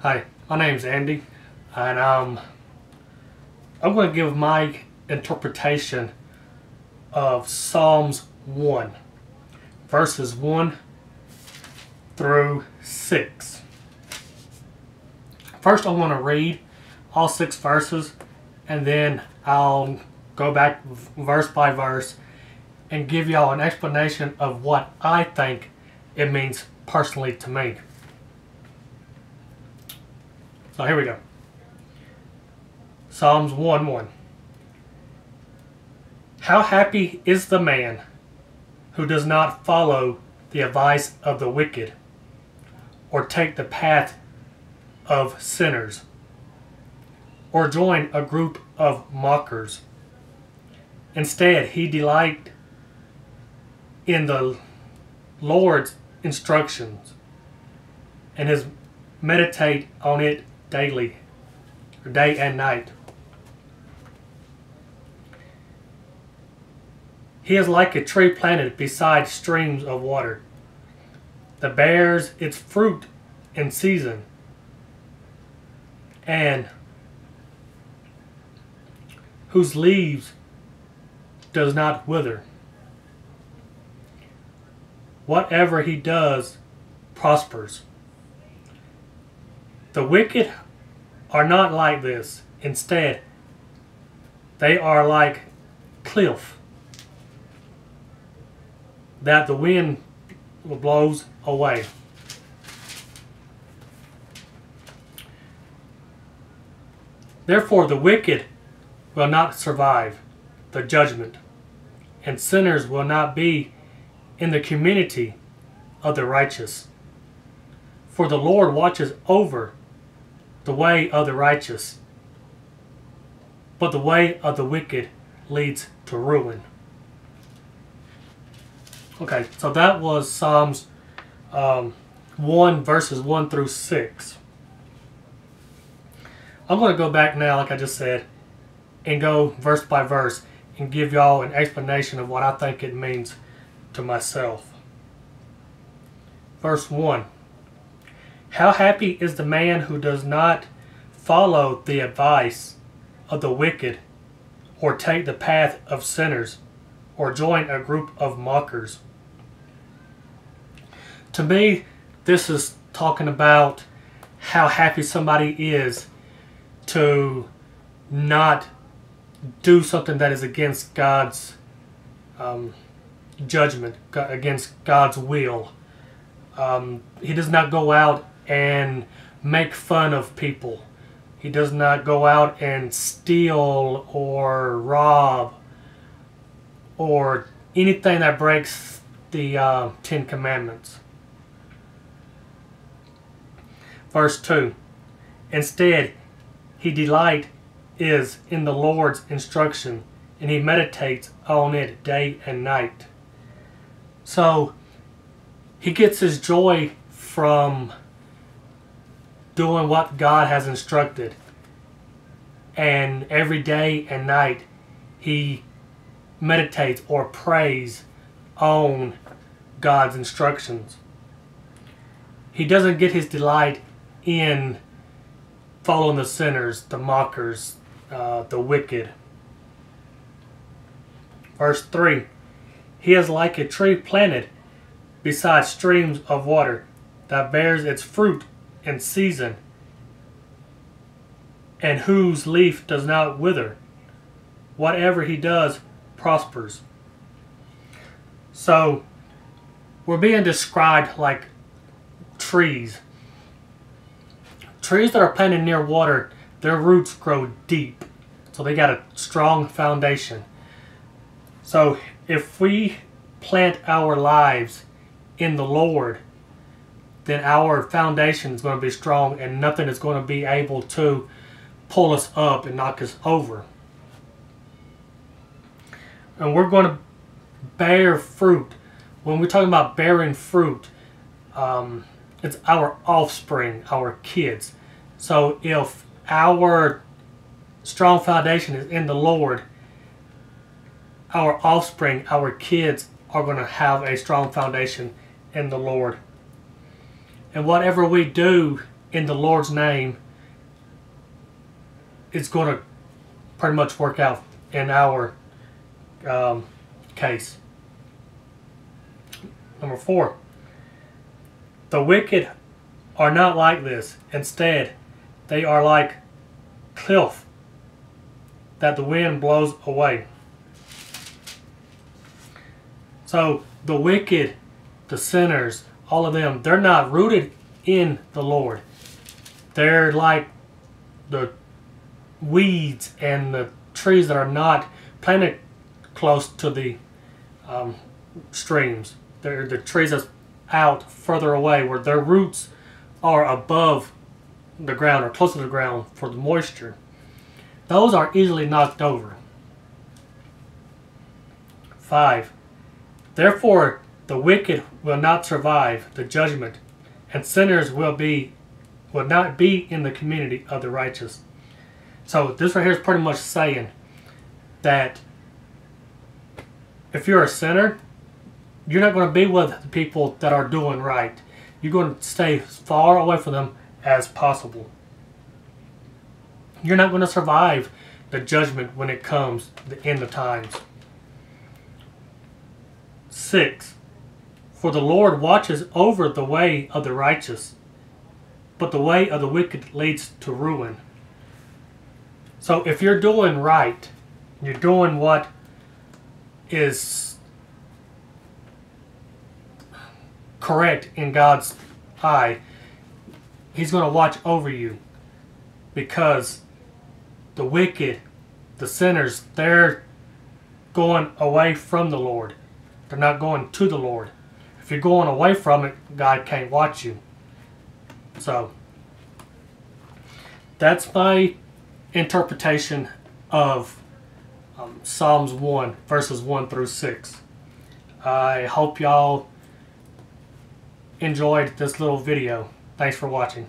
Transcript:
Hi, my name's Andy, and I'm going to give my interpretation of Psalms 1, verses 1 through 6. First, I want to read all 6 verses, and then I'll go back verse by verse and give y'all an explanation of what I think it means personally to me. So here we go. Psalms 1:1. How happy is the man who does not follow the advice of the wicked, or take the path of sinners, or join a group of mockers. Instead, he delights in the Lord's instructions, and his meditate on it daily, or day and night. He is like a tree planted beside streams of water, that bears its fruit in season, and whose leaves does not wither. Whatever he does prospers. The wicked are not like this. Instead, they are like cliff that the wind blows away. Therefore, the wicked will not survive the judgment, and sinners will not be in the community of the righteous. For the Lord watches over the way of the righteous, but the way of the wicked leads to ruin. Okay, so that was Psalms 1 verses 1 through 6. I'm going to go back now, like I just said, and go verse by verse and give y'all an explanation of what I think it means to myself. Verse 1. How happy is the man who does not follow the advice of the wicked, or take the path of sinners, or join a group of mockers. To me, this is talking about how happy somebody is to not do something that is against God's judgment, against God's will. He does not go out and make fun of people. He does not go out and steal or rob or anything that breaks the 10 Commandments. Verse 2. Instead, he delight is in the Lord's instruction, and he meditates on it day and night. So, he gets his joy from doing what God has instructed. And every day and night, he meditates or prays on God's instructions. He doesn't get his delight in following the sinners, the mockers, the wicked. Verse 3. He is like a tree planted beside streams of water, that bears its fruit in season, and whose leaf does not wither. Whatever he does prospers. So, we're being described like trees. Trees that are planted near water, their roots grow deep, so they got a strong foundation. So if we plant our lives in the Lord, then our foundation is going to be strong, and nothing is going to be able to pull us up and knock us over. And we're going to bear fruit. When we're talking about bearing fruit, it's our offspring, our kids. So if our strong foundation is in the Lord, our offspring, our kids, are going to have a strong foundation in the Lord. And whatever we do in the Lord's name is going to pretty much work out in our case. Number 4, the wicked are not like this. Instead, they are like cliff that the wind blows away. So the wicked, the sinners, all of them, they're not rooted in the Lord. They're like the weeds and the trees that are not planted close to the streams. They're the trees that's out further away, where their roots are above the ground or close to the ground for the moisture. Those are easily knocked over. 5, therefore the wicked will not survive the judgment, and sinners will not be in the community of the righteous. So this right here is pretty much saying that if you're a sinner, you're not going to be with the people that are doing right. You're going to stay as far away from them as possible. You're not going to survive the judgment when it comes the end of times. 6, for the Lord watches over the way of the righteous, but the way of the wicked leads to ruin. So if you're doing right, you're doing what is correct in God's eye, He's going to watch over you. Because the wicked, the sinners, they're going away from the Lord. They're not going to the Lord. If you're going away from it, God can't watch you. So that's my interpretation of Psalms 1, verses 1 through 6. I hope y'all enjoyed this little video. Thanks for watching.